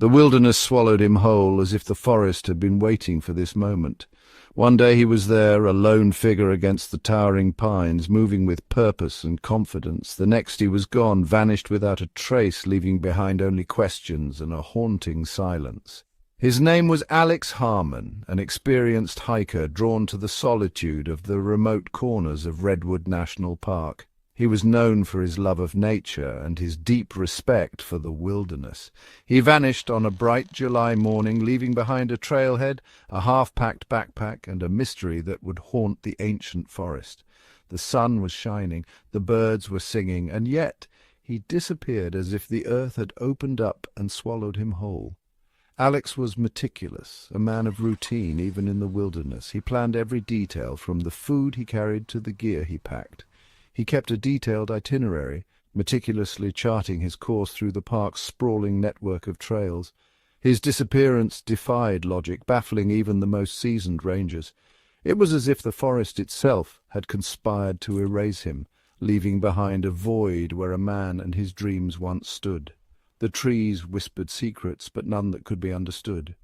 The wilderness swallowed him whole, as if the forest had been waiting for this moment. One day he was there, a lone figure against the towering pines, moving with purpose and confidence. The next he was gone, vanished without a trace, leaving behind only questions and a haunting silence. His name was Alex Harmon, an experienced hiker drawn to the solitude of the remote corners of Redwood National Park. He was known for his love of nature and his deep respect for the wilderness. He vanished on a bright July morning, leaving behind a trailhead, a half-packed backpack, and a mystery that would haunt the ancient forest. The sun was shining, the birds were singing, and yet he disappeared as if the earth had opened up and swallowed him whole. Alex was meticulous, a man of routine even in the wilderness. He planned every detail, from the food he carried to the gear he packed. He kept a detailed itinerary, meticulously charting his course through the park's sprawling network of trails. His disappearance defied logic, baffling even the most seasoned rangers. It was as if the forest itself had conspired to erase him, leaving behind a void where a man and his dreams once stood. The trees whispered secrets, but none that could be understood.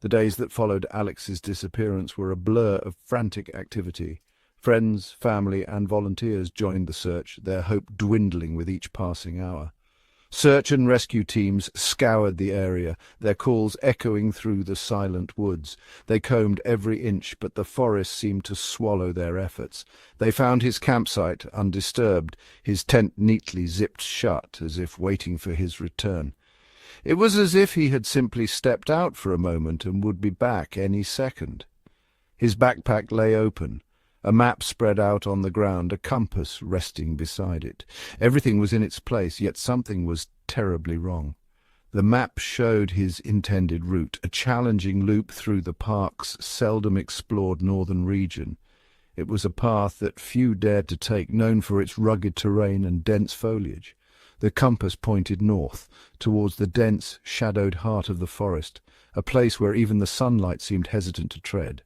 The days that followed Alex's disappearance were a blur of frantic activity. Friends, family, and volunteers joined the search, their hope dwindling with each passing hour. Search and rescue teams scoured the area, their calls echoing through the silent woods. They combed every inch, but the forest seemed to swallow their efforts. They found his campsite undisturbed, his tent neatly zipped shut, as if waiting for his return. It was as if he had simply stepped out for a moment and would be back any second. His backpack lay open. A map spread out on the ground, a compass resting beside it. Everything was in its place, yet something was terribly wrong. The map showed his intended route, a challenging loop through the park's seldom explored northern region. It was a path that few dared to take, known for its rugged terrain and dense foliage. The compass pointed north, towards the dense, shadowed heart of the forest, a place where even the sunlight seemed hesitant to tread.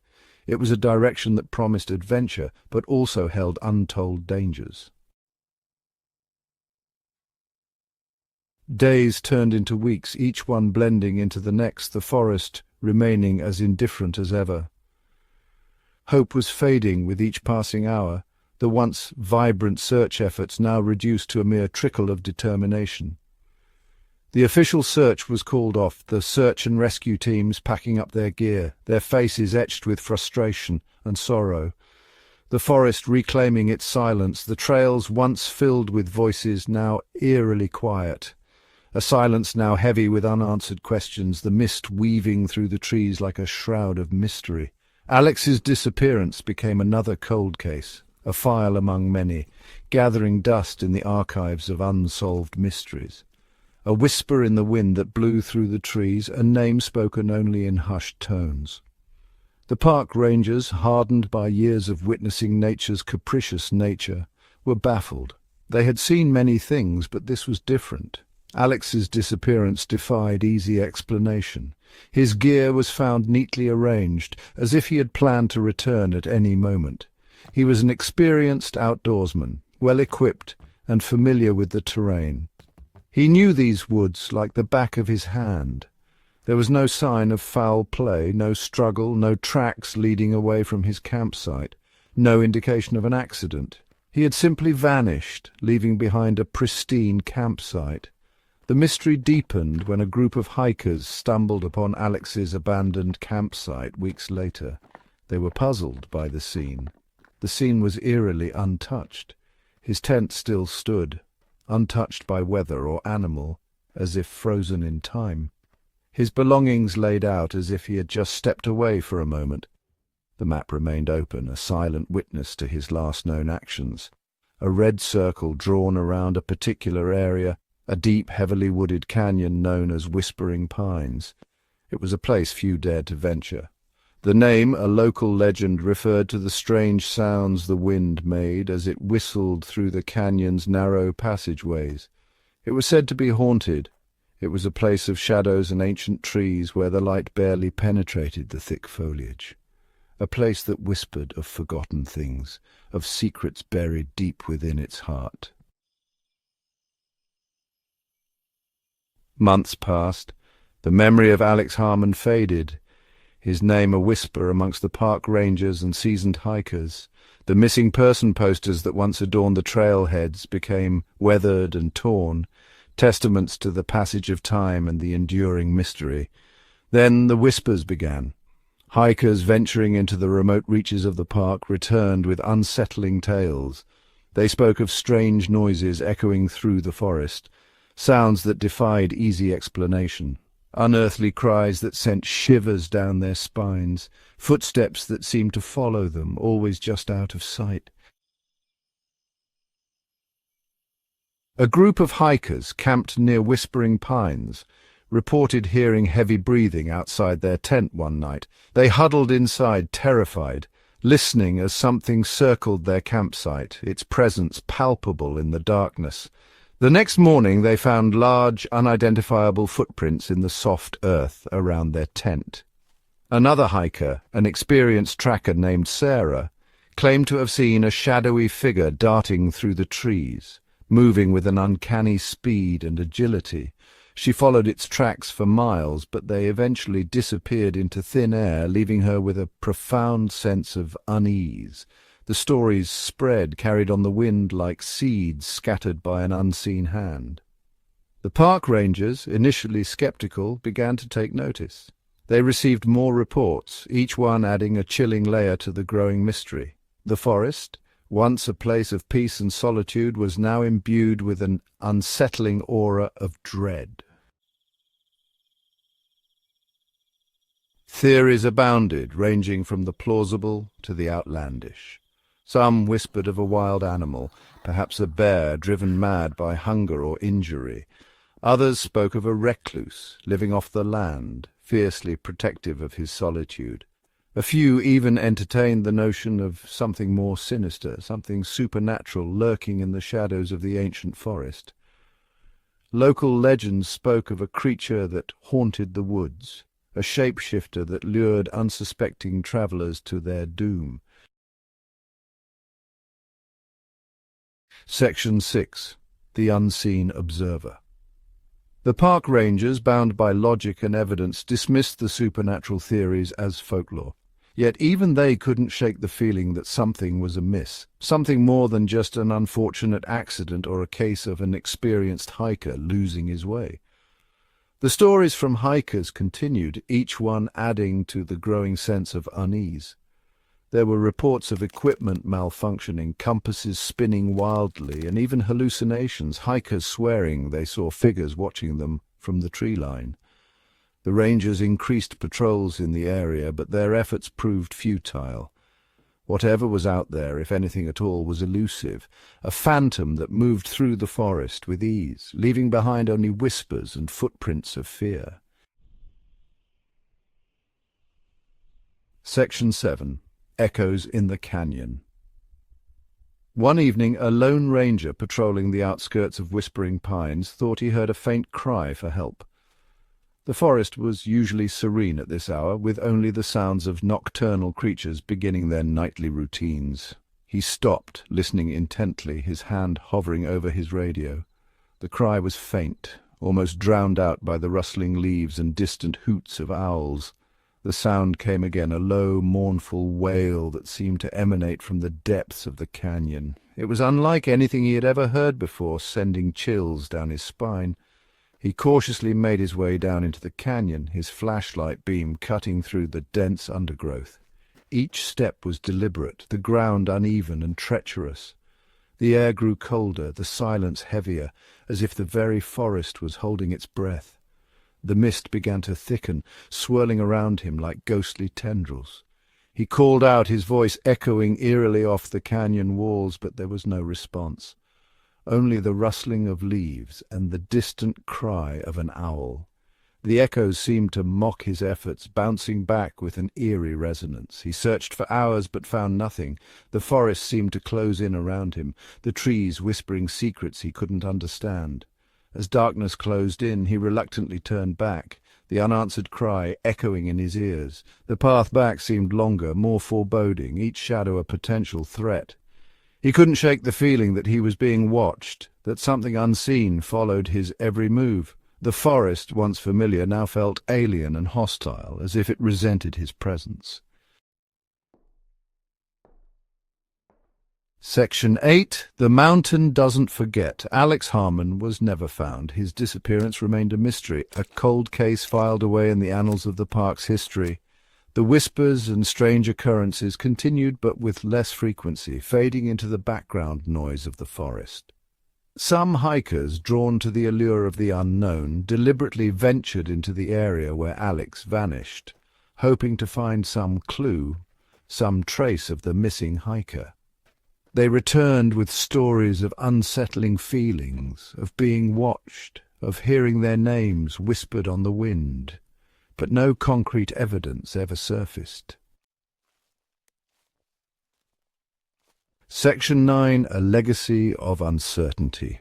It was a direction that promised adventure, but also held untold dangers. Days turned into weeks, each one blending into the next, the forest remaining as indifferent as ever. Hope was fading with each passing hour, the once vibrant search efforts now reduced to a mere trickle of determination. The official search was called off, the search and rescue teams packing up their gear, their faces etched with frustration and sorrow. The forest reclaiming its silence, the trails once filled with voices now eerily quiet. A silence now heavy with unanswered questions, the mist weaving through the trees like a shroud of mystery. Alex's disappearance became another cold case, a file among many, gathering dust in the archives of unsolved mysteries. A whisper in the wind that blew through the trees, a name spoken only in hushed tones. The park rangers, hardened by years of witnessing nature's capricious nature, were baffled. They had seen many things, but this was different. Alex's disappearance defied easy explanation. His gear was found neatly arranged, as if he had planned to return at any moment. He was an experienced outdoorsman, well-equipped and familiar with the terrain. He knew these woods like the back of his hand. There was no sign of foul play, no struggle, no tracks leading away from his campsite, no indication of an accident. He had simply vanished, leaving behind a pristine campsite. The mystery deepened when a group of hikers stumbled upon Alex's abandoned campsite weeks later. They were puzzled by the scene. The scene was eerily untouched. His tent still stood, untouched by weather or animal, as if frozen in time. His belongings laid out as if he had just stepped away for a moment. The map remained open, a silent witness to his last known actions. A red circle drawn around a particular area, a deep, heavily wooded canyon known as Whispering Pines. It was a place few dared to venture. The name, a local legend, referred to the strange sounds the wind made as it whistled through the canyon's narrow passageways. It was said to be haunted. It was a place of shadows and ancient trees where the light barely penetrated the thick foliage. A place that whispered of forgotten things, of secrets buried deep within its heart. Months passed. The memory of Alex Harmon faded, his name a whisper amongst the park rangers and seasoned hikers. The missing person posters that once adorned the trailheads became weathered and torn, testaments to the passage of time and the enduring mystery. Then the whispers began. Hikers venturing into the remote reaches of the park returned with unsettling tales. They spoke of strange noises echoing through the forest, sounds that defied easy explanation, unearthly cries that sent shivers down their spines, footsteps that seemed to follow them, always just out of sight. A group of hikers camped near Whispering Pines reported hearing heavy breathing outside their tent one night. They huddled inside, terrified, listening as something circled their campsite, its presence palpable in the darkness. The next morning they found large, unidentifiable footprints in the soft earth around their tent. Another hiker, an experienced tracker named Sarah, claimed to have seen a shadowy figure darting through the trees, moving with an uncanny speed and agility. She followed its tracks for miles, but they eventually disappeared into thin air, leaving her with a profound sense of unease. The stories spread, carried on the wind like seeds scattered by an unseen hand. The park rangers, initially skeptical, began to take notice. They received more reports, each one adding a chilling layer to the growing mystery. The forest, once a place of peace and solitude, was now imbued with an unsettling aura of dread. Theories abounded, ranging from the plausible to the outlandish. Some whispered of a wild animal, perhaps a bear driven mad by hunger or injury. Others spoke of a recluse, living off the land, fiercely protective of his solitude. A few even entertained the notion of something more sinister, something supernatural lurking in the shadows of the ancient forest. Local legends spoke of a creature that haunted the woods, a shapeshifter that lured unsuspecting travelers to their doom. Section 6. The Unseen Observer. The park rangers, bound by logic and evidence, dismissed the supernatural theories as folklore. Yet even they couldn't shake the feeling that something was amiss, something more than just an unfortunate accident or a case of an experienced hiker losing his way. The stories from hikers continued, each one adding to the growing sense of unease. There were reports of equipment malfunctioning, compasses spinning wildly, and even hallucinations, hikers swearing they saw figures watching them from the tree line. The rangers increased patrols in the area, but their efforts proved futile. Whatever was out there, if anything at all, was elusive, a phantom that moved through the forest with ease, leaving behind only whispers and footprints of fear. Section 7. Echoes in the Canyon. One evening, a lone ranger patrolling the outskirts of Whispering Pines thought he heard a faint cry for help. The forest was usually serene at this hour, with only the sounds of nocturnal creatures beginning their nightly routines. He stopped, listening intently, his hand hovering over his radio. The cry was faint, almost drowned out by the rustling leaves and distant hoots of owls. The sound came again, a low, mournful wail that seemed to emanate from the depths of the canyon. It was unlike anything he had ever heard before, sending chills down his spine. He cautiously made his way down into the canyon, his flashlight beam cutting through the dense undergrowth. Each step was deliberate, the ground uneven and treacherous. The air grew colder, the silence heavier, as if the very forest was holding its breath. The mist began to thicken, swirling around him like ghostly tendrils. He called out, his voice echoing eerily off the canyon walls, but there was no response. Only the rustling of leaves and the distant cry of an owl. The echoes seemed to mock his efforts, bouncing back with an eerie resonance. He searched for hours but found nothing. The forest seemed to close in around him, the trees whispering secrets he couldn't understand. As darkness closed in, he reluctantly turned back, the unanswered cry echoing in his ears. The path back seemed longer, more foreboding, each shadow a potential threat. He couldn't shake the feeling that he was being watched, that something unseen followed his every move. The forest, once familiar, now felt alien and hostile, as if it resented his presence. Section 8. The Mountain Doesn't Forget. Alex Harmon was never found. His disappearance remained a mystery, a cold case filed away in the annals of the park's history. The whispers and strange occurrences continued, but with less frequency, fading into the background noise of the forest. Some hikers, drawn to the allure of the unknown, deliberately ventured into the area where Alex vanished, hoping to find some clue, some trace of the missing hiker. They returned with stories of unsettling feelings, of being watched, of hearing their names whispered on the wind, but no concrete evidence ever surfaced. Section 9. A Legacy of Uncertainty.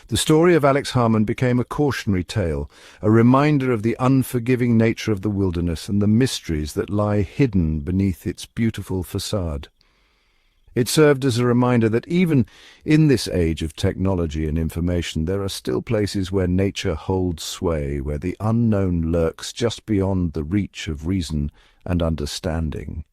The story of Alex Harmon became a cautionary tale, a reminder of the unforgiving nature of the wilderness and the mysteries that lie hidden beneath its beautiful facade. It served as a reminder that even in this age of technology and information, there are still places where nature holds sway, where the unknown lurks just beyond the reach of reason and understanding.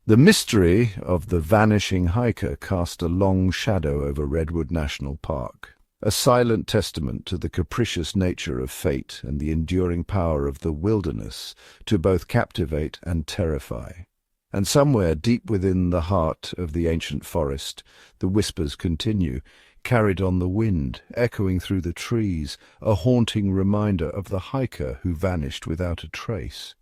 The mystery of the vanishing hiker cast a long shadow over Redwood National Park, a silent testament to the capricious nature of fate and the enduring power of the wilderness to both captivate and terrify. And somewhere deep within the heart of the ancient forest, the whispers continue, carried on the wind, echoing through the trees, a haunting reminder of the hiker who vanished without a trace.